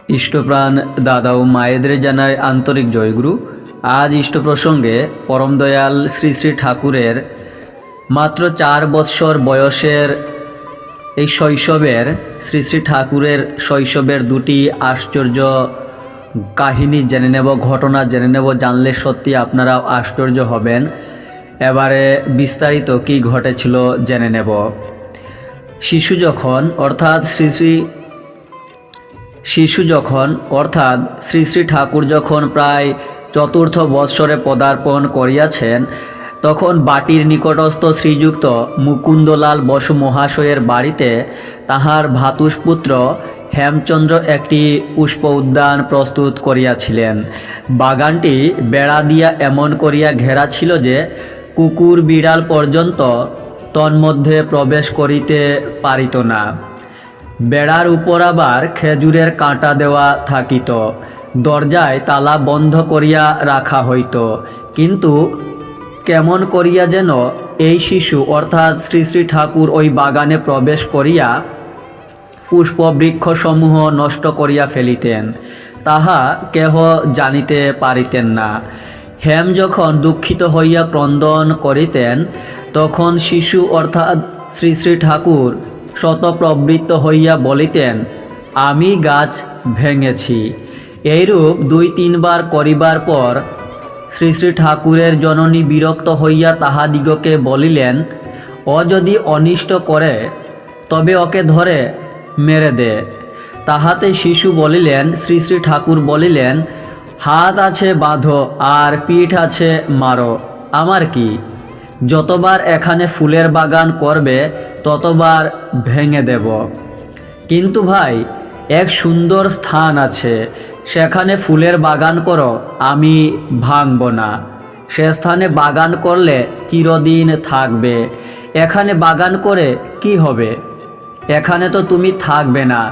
ইষ্টপ্রাণ দাদা ও মায়েদের জানায় আন্তরিক জয়গুরু। আজ ইষ্ট প্রসঙ্গে পরম দয়াল শ্রী শ্রী ঠাকুরের মাত্র 4 বৎসর বয়সের এই শৈশবের শ্রী শ্রী ঠাকুরের শৈশবের দুটি আশ্চর্য কাহিনী জেনে নেব, ঘটনা জেনে নেব। জানলে সত্যি আপনারাও আশ্চর্য হবেন। এবারে বিস্তারিত কি ঘটেছিল জেনে নেব। শিশু যখন অর্থাৎ শ্রী শ্রী ঠাকুর যখন প্রায় 4র্থ বৎসরে পদার্পণ করিয়াছেন, তখন বাটির নিকটস্থ শ্রীযুক্ত মুকুন্দলাল বসু মহাশয়ের বাড়িতে তাহার ভাতুষপুত্র হেমচন্দ্র একটি পুষ্প উদ্যান প্রস্তুত করিয়াছিলেন। বাগানটি বেড়া দিয়া এমন করিয়া ঘেরা ছিল যে কুকুর বিড়াল পর্যন্ত তন্মধ্যে প্রবেশ করিতে পারিত না। বেড়ার উপর আবার খেজুরের কাঁটা দেওয়া থাকিত। দরজায় তালা বন্ধ করিয়া রাখা হইত। কিন্তু কেমন করিয়া যেন এই শিশু অর্থাৎ শ্রী শ্রী ঠাকুর ওই বাগানে প্রবেশ করিয়া পুষ্পবৃক্ষসমূহ নষ্ট করিয়া ফেলিতেন, তাহা কেহ জানিতে পারিতেন না। হেম যখন দুঃখিত হইয়া ক্রন্দন করিতেন, তখন শিশু অর্থাৎ শ্রী শ্রী ঠাকুর শতপ্রবৃত্ত হইয়া বলিতেন, আমি গাছ ভেঙেছি। এইরূপ 2-3 বার করিবার পর শ্রী শ্রী ঠাকুরের জননী বিরক্ত হইয়া তাহাদিগকে বলিলেন, ও যদি অনিষ্ট করে তবে ওকে ধরে মেরে দে। তাহাতে শিশু বলিলেন, শ্রী শ্রী ঠাকুর বলিলেন, হাত আছে বাঁধো আর পিঠ আছে মারো, আমার কি? যতবার এখানে ফুলের বাগান করবে ততবার ভেঙে দেব। কিন্তু ভাই, এক সুন্দর স্থান আছে, সেখানে ফুলের বাগান করো, আমি ভাঙব না। সে স্থানে বাগান করলে চিরদিন থাকবে। এখানে বাগান করে কি হবে? এখানে তো তুমি থাকবে না,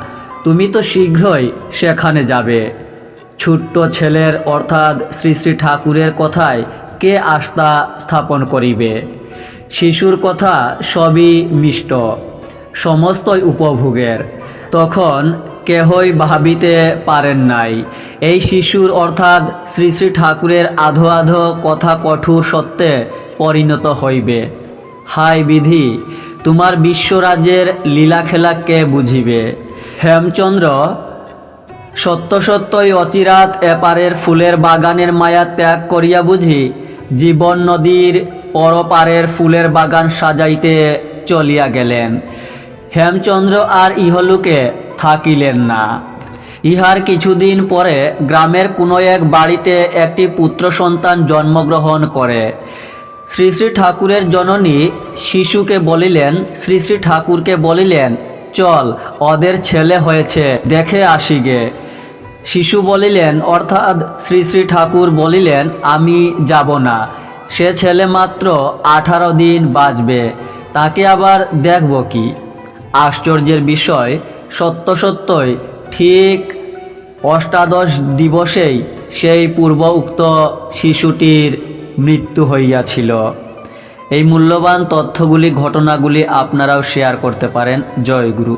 তুমি তো শীঘ্রই সেখানে যাবে। ছোট্ট ছেলের অর্থাৎ শ্রী শ্রী ঠাকুরের কথায় কে আস্থা স্থাপন করিবে? শিশুর কথা সবই মিষ্ট, সমস্তই উপভোগের। তখন কেহই ভাবিতে পারেন নাই এই শিশুর অর্থাৎ শ্রী শ্রী ঠাকুরের আধো আধো কথা কঠোর সত্যে পরিণত হইবে। হায় বিধি, তোমার বিশ্বরাজ্যের লীলাখেলা কে বুঝিবে? হেমচন্দ্র সত্যই অচিরাত এপারের ফুলের বাগানের মায়া ত্যাগ করিয়া বুঝি জীবন নদীর পরপারের ফুলের বাগান সাজাইতে চলিয়া গেলেন। হেমচন্দ্র আর ইহলোকে থাকিলেন না। ইহার কিছুদিন পরে গ্রামের কোনো এক বাড়িতে একটি পুত্র সন্তান জন্মগ্রহণ করে। শ্রী শ্রী ঠাকুরের জননী শিশুকে বলিলেন, শ্রী শ্রী ঠাকুরকে বলিলেন, চল, ওদের ছেলে হয়েছে, দেখে আসি গে। শিশু বলিলেন অর্থাৎ শ্রী শ্রী ঠাকুর বলিলেন, আমি যাব না। সে ছেলে মাত্র 18 দিন বাঁচবে, তাকে আবার দেখব কি? আশ্চর্যের বিষয়, সত্যই ঠিক 18 দিবসেই সেই পূর্ব উক্ত শিশুটির মৃত্যু হইয়াছিল। এই মূল্যবান তথ্যগুলি, ঘটনাগুলি আপনারাও শেয়ার করতে পারেন। জয় গুরু।